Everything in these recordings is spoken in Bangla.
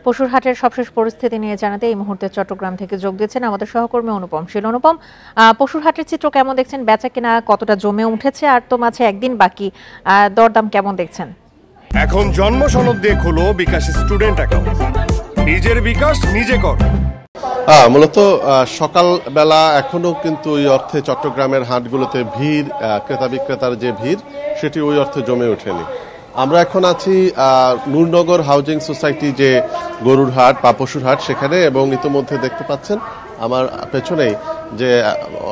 পশুর হাটের সবশেষ পরিস্থিতি নিয়ে জানাতে এই মুহূর্তে চট্টগ্রাম থেকে যোগ দিচ্ছেন আমাদের সহকর্মী অনুপম শীল। অনুপম, পশুর হাটের চিত্র কেমন দেখছেন? বেচা কিনা কতটা জমে উঠেছে? আর তো মাঝে একদিন বাকি, দরদাম কেমন দেখছেন? এখন জন্ম সনদ দিয়ে খোলো বিকাশ স্টুডেন্ট অ্যাকাউন্ট। নিজের বিকাশ নিজে কর। মূলত সকালবেলা এখনো কিন্তু ওই অর্থে চট্টগ্রামের হাটগুলোতে ভিড়, ক্রেতা বিক্রেতার যে ভিড় সেটি ওই অর্থে জমে ওঠেনি। আমরা এখন আছি নূরনগর হাউজিং সোসাইটি যে গরুর হাট বা পশুর হাট সেখানে, এবং ইতিমধ্যে দেখতে পাচ্ছেন আমার পেছনেই যে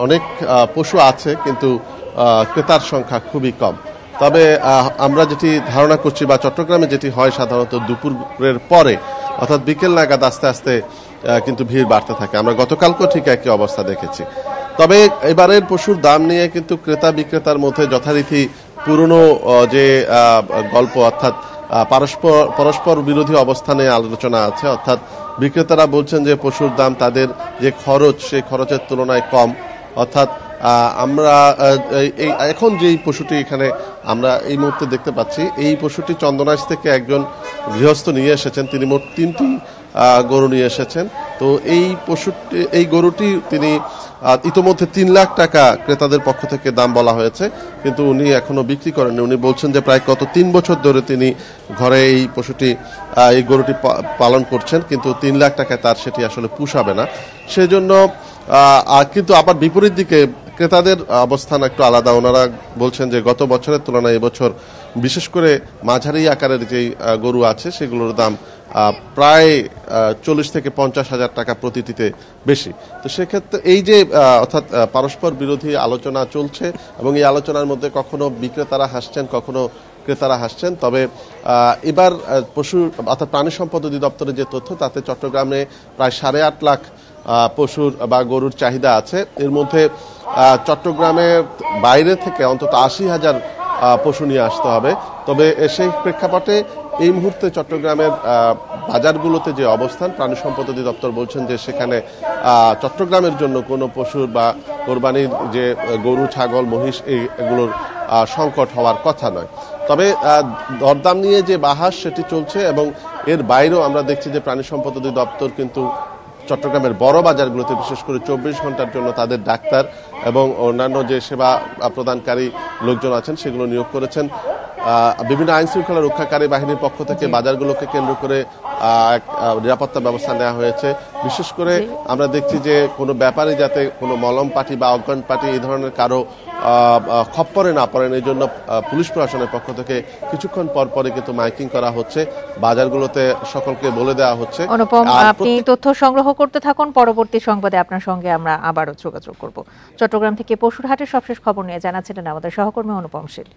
অনেক পশু আছে, কিন্তু ক্রেতার সংখ্যা খুবই কম। তবে আমরা যেটি ধারণা করছি বা চট্টগ্রামে যেটি হয় সাধারণত দুপুরের পরে অর্থাৎ বিকেল নাগাদ আস্তে আস্তে কিন্তু ভিড় বাড়তে থাকে। আমরা গতকালকেও ঠিক একই অবস্থা দেখেছি। তবে এবারের পশুর দাম নিয়ে কিন্তু ক্রেতা বিক্রেতার মধ্যে যথারীতি পুরনো যে গল্প, অর্থাৎ পরস্পর বিরোধী অবস্থানে আলোচনা আছে। অর্থাৎ বিক্রেতারা বলছেন যে পশুর দাম তাদের যে খরচ সেই খরচের তুলনায় কম। অর্থাৎ আমরা এখন যেই পশুটি এখানে আমরা এই মুহূর্তে দেখতে পাচ্ছি, এই পশুটি চন্দনাইশ থেকে একজন গৃহস্থ নিয়ে এসেছেন। তিনি মোট 3টি গরু নিয়ে এসেছেন। তো এই গরুটি তিনি ইতোমধ্যে 3 লাখ টাকা ক্রেতাদের পক্ষ থেকে দাম বলা হয়েছে, কিন্তু উনি এখনো বিক্রি করেননি। উনি বলছেন যে প্রায় গত 3 বছর ধরে তিনি ঘরে এই গরুটি পালন করছেন, কিন্তু 3 লাখ টাকায় তার সেটি আসলে পুষাবে না। সেজন্য কিন্তু আবার বিপরীত দিকে ক্রেতাদের অবস্থান একটু আলাদা। ওনারা বলছেন যে গত বছরের তুলনায় এবছর বিশেষ করে মাঝারি আকারের যেই গরু আছে সেগুলোর দাম প্রায় 40 থেকে 50 হাজার টাকা প্রতিটিতে বেশি। তো সেক্ষেত্রে এই যে অর্থাৎ পরস্পর বিরোধী আলোচনা চলছে, এবং এই আলোচনার মধ্যে কখনো বিক্রেতারা হাসছেন, কখনো ক্রেতারা হাসছেন। তবে এবার পশু অর্থাৎ প্রাণী সম্পদ অধিদপ্তরের যে তথ্য, তাতে চট্টগ্রামে প্রায় 8.5 লাখ পশুর বা গরুর চাহিদা আছে। এর মধ্যে চট্টগ্রামের বাইরে থেকে অন্তত 80,000 পশু নিয়ে আসতে হবে। তবে সেই প্রেক্ষাপটে এই মুহূর্তে চট্টগ্রামের বাজারগুলোতে যে অবস্থান, প্রাণী সম্পদ অধিদপ্তর বলছেন যে সেখানে চট্টগ্রামের জন্য কোনো পশুর বা কোরবানির যে গরু, ছাগল, মহিষ এগুলোর সংকট হওয়ার কথা নয়। তবে দরদাম নিয়ে যে বাহাস সেটি চলছে, এবং এর বাইরেও আমরা দেখছি যে প্রাণী সম্পদ অধিদপ্তর কিন্তু চট্টগ্রামের বড় বাজারগুলোতে বিশেষ করে 24 ঘন্টার জন্য তাদের ডাক্তার এবং অন্যান্য যে সেবা প্রদানকারী লোকজন আছেন সেগুলো নিয়োগ করেছেন। বিভিন্ন আইন শৃঙ্খলা রক্ষাকারী বাহিনীর পক্ষ থেকে বাজারগুলোকে কেন্দ্র করে নিরাপত্তা ব্যবস্থা নেওয়া হয়েছে। বিশেষ করে আমরা দেখছি যে কোনো ব্যাপারী যাতে কোনো মলম পার্টি বা অজ্ঞান পার্টি এই ধরনের কারো খপ্পরে না পড়েন, এই জন্য পুলিশ প্রশাসনের পক্ষ থেকে কিছুক্ষণ পর পরে কিন্তু মাইকিং করা হচ্ছে, বাজারগুলোতে সকলকে বলে দেওয়া হচ্ছে। অনুপম, আপনি তথ্য সংগ্রহ করতে থাকুন, পরবর্তী সংবাদে আপনার সঙ্গে আমরা আবারও যোগাযোগ করব। চট্টগ্রাম থেকে পশুর হাটের সবশেষ খবর নিয়ে জানাচ্ছিলেন আমাদের সহকর্মী অনুপম শীল।